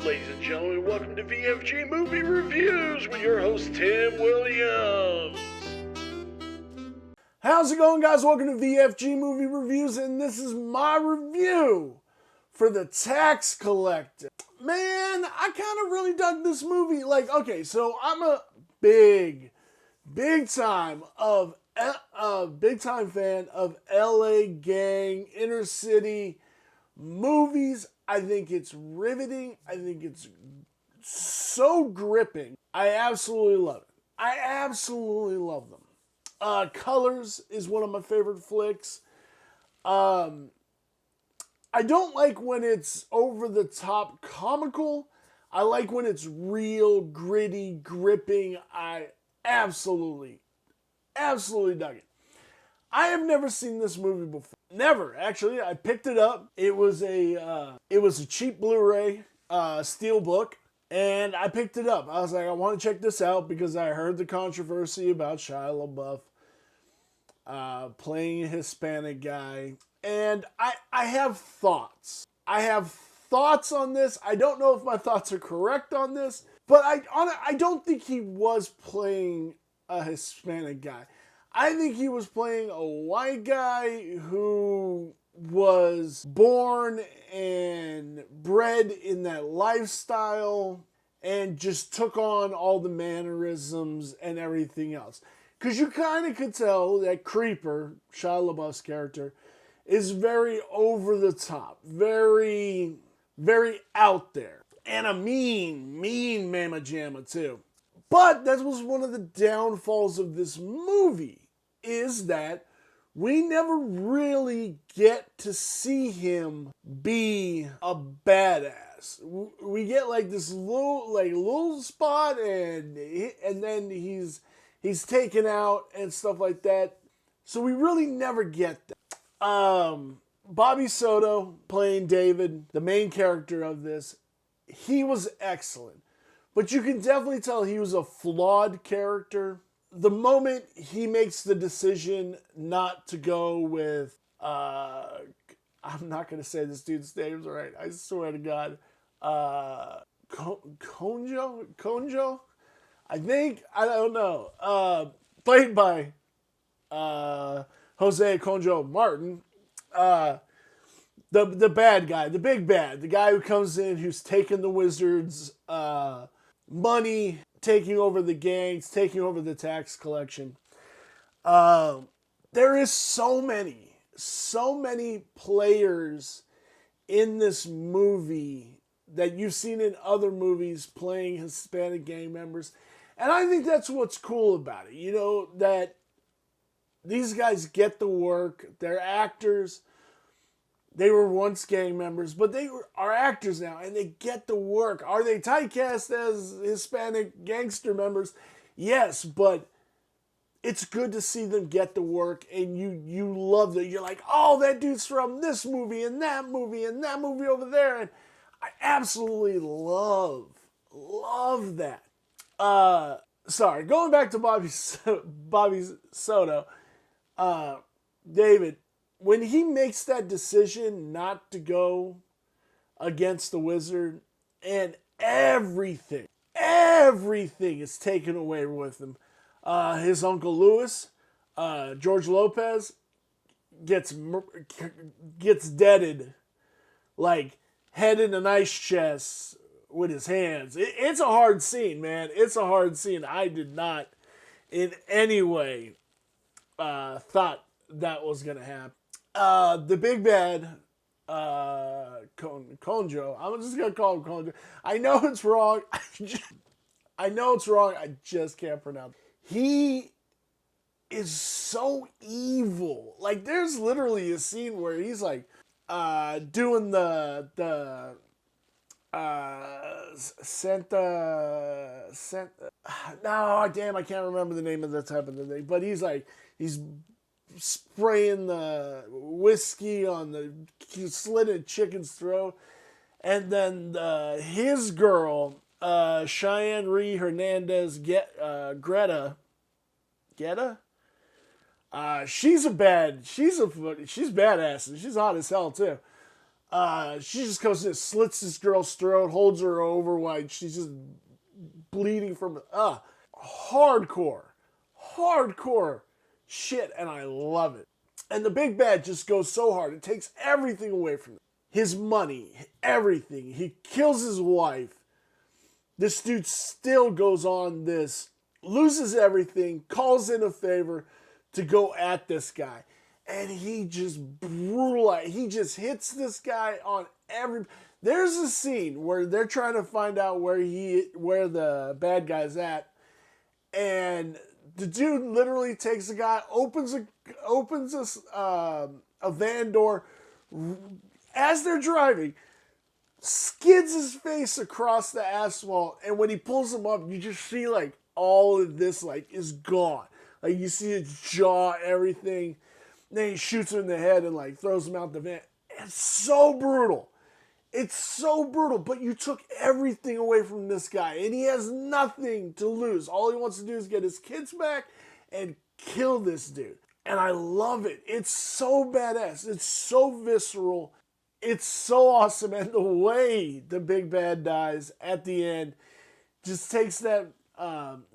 Ladies and gentlemen, welcome to VFG Movie Reviews with your host, Tim Williams. How's it going, guys? Welcome to VFG Movie Reviews, and this is my review for The Tax Collector. Man, I kind of really dug this movie. So I'm a big time fan of LA gang, inner city movies. I think it's riveting. I think it's so gripping. I absolutely love it. I absolutely love them. Colors is one of my favorite flicks. I don't like when it's over the top comical. I like when it's real, gritty, gripping. I absolutely dug it. I have never seen this movie before. Never, actually. I picked it up. It was a cheap Blu-ray, steelbook, and I picked it up. I was like, I want to check this out because I heard the controversy about Shia LaBeouf playing a Hispanic guy, and I have thoughts. I have thoughts on this. I don't know if my thoughts are correct on this, but I don't think he was playing a Hispanic guy. I think he was playing a white guy who was born and bred in that lifestyle and just took on all the mannerisms and everything else. Because you kind of could tell that Creeper, Shia LaBeouf's character, is very over the top, very, very out there. And a mean mamma jamma too. But that was one of the downfalls of this movie, is that we never really get to see him be a badass. We get like this little spot, and then he's taken out and stuff like that. So we really never get that. Bobby Soto playing David, the main character of this, he was excellent. But you can definitely tell he was a flawed character. The moment he makes the decision not to go with, I'm not going to say this dude's name's right, I swear to God, Conjo? I don't know. Played by Jose Conjo Martin. The bad guy, the big bad, the guy who comes in, who's taking the Wizards' money, taking over the gangs, taking over the tax collection. There is so many players in this movie that you've seen in other movies playing Hispanic gang members. And I think that's what's cool about it. You know, that these guys get the work. They're actors. They were once gang members, but they are actors now, and they get the work. Are they typecast as Hispanic gangster members? Yes, but it's good to see them get the work, and you love it. You're like, oh, that dude's from this movie, and that movie, and that movie over there, and I absolutely love that. Sorry, going back to Bobby Soto, David, when he makes that decision not to go against the Wizard, and everything is taken away with him. His Uncle Louis, George Lopez, gets deaded, like head in an ice chest with his hands. It's a hard scene, man. It's a hard scene. I did not in any way thought that was going to happen. The big bad, Conjo. I'm just going to call him Conjo. I know it's wrong. I just can't pronounce it. He is so evil. Like, there's literally a scene where he's like, doing the no, damn, I can't remember the name of the type of the thing, but he's spraying the whiskey on the slitted chicken's throat, and then his girl, Cheyenne Ree Hernandez, Greta, she's badass, and she's hot as hell too. She just comes in, slits this girl's throat, holds her over while she's just bleeding from hardcore shit, and I love it. And the big bad just goes so hard. It takes everything away from him. His money, everything. He kills his wife. This dude still goes on this, loses everything, calls in a favor to go at this guy. And he just he just hits this guy on every. There's a scene where they're trying to find out where the bad guy's at, and the dude literally takes the guy, opens a van door as they're driving, skids his face across the asphalt, and when he pulls him up, you just see like all of this like is gone. Like you see his jaw, everything. Then he shoots him in the head and like throws him out the van. It's so brutal. It's so brutal, but you took everything away from this guy, and he has nothing to lose. All he wants to do is get his kids back and kill this dude. And I love it. It's so badass. It's so visceral. It's so awesome. And the way the big bad dies at the end just takes that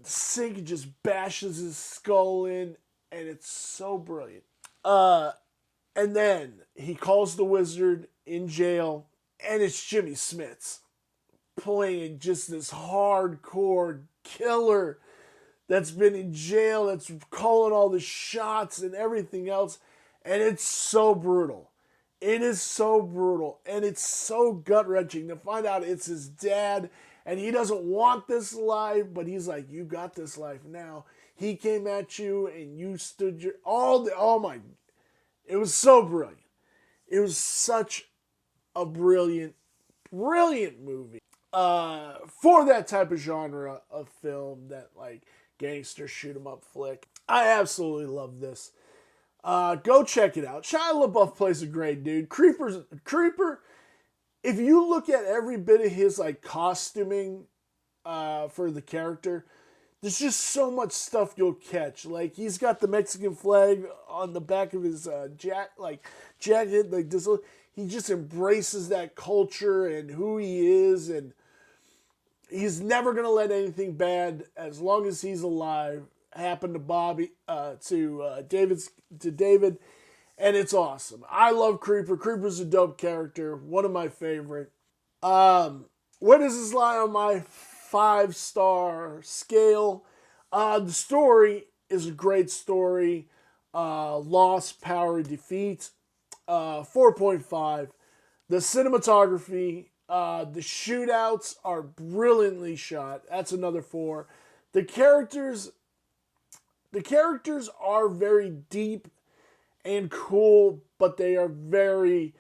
sink and just bashes his skull in, and it's so brilliant. And then he calls the wizard in jail, and it's Jimmy Smits playing just this hardcore killer that's been in jail, that's calling all the shots and everything else, and it's so brutal. It is so brutal, and it's so gut-wrenching to find out it's his dad, and he doesn't want this life, but he's like, you got this life now. He came at you, and you stood your... oh my... It was so brilliant. It was such a brilliant movie. For that type of genre of film, that like gangster shoot 'em up flick. I absolutely love this. Go check it out. Shia LaBeouf plays a great dude. Creeper, if you look at every bit of his like costuming for the character, there's just so much stuff you'll catch. Like he's got the Mexican flag on the back of his jacket. Like this, he just embraces that culture and who he is, and he's never gonna let anything bad, as long as he's alive, happen to David, and it's awesome. I love Creeper. Creeper's a dope character, one of my favorite. Where does this lie on my 5-star scale? The story is a great story. Loss, power, defeat. 4.5. The cinematography, the shootouts are brilliantly shot. That's another 4. The characters are very deep and cool, but they are very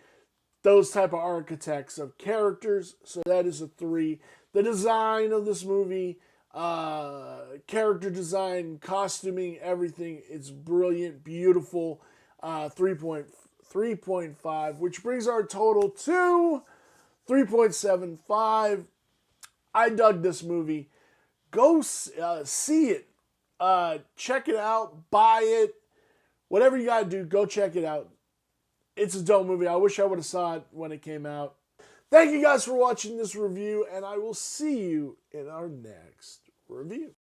those type of architects of characters. So that is a 3. The design of this movie, character design, costuming, everything, it's brilliant, beautiful. 3.5, which brings our total to 3.75. I dug this movie. Go see it. Check it out. Buy it. Whatever you gotta do, go check it out. It's a dope movie. I wish I would have saw it when it came out. Thank you guys for watching this review, and I will see you in our next review.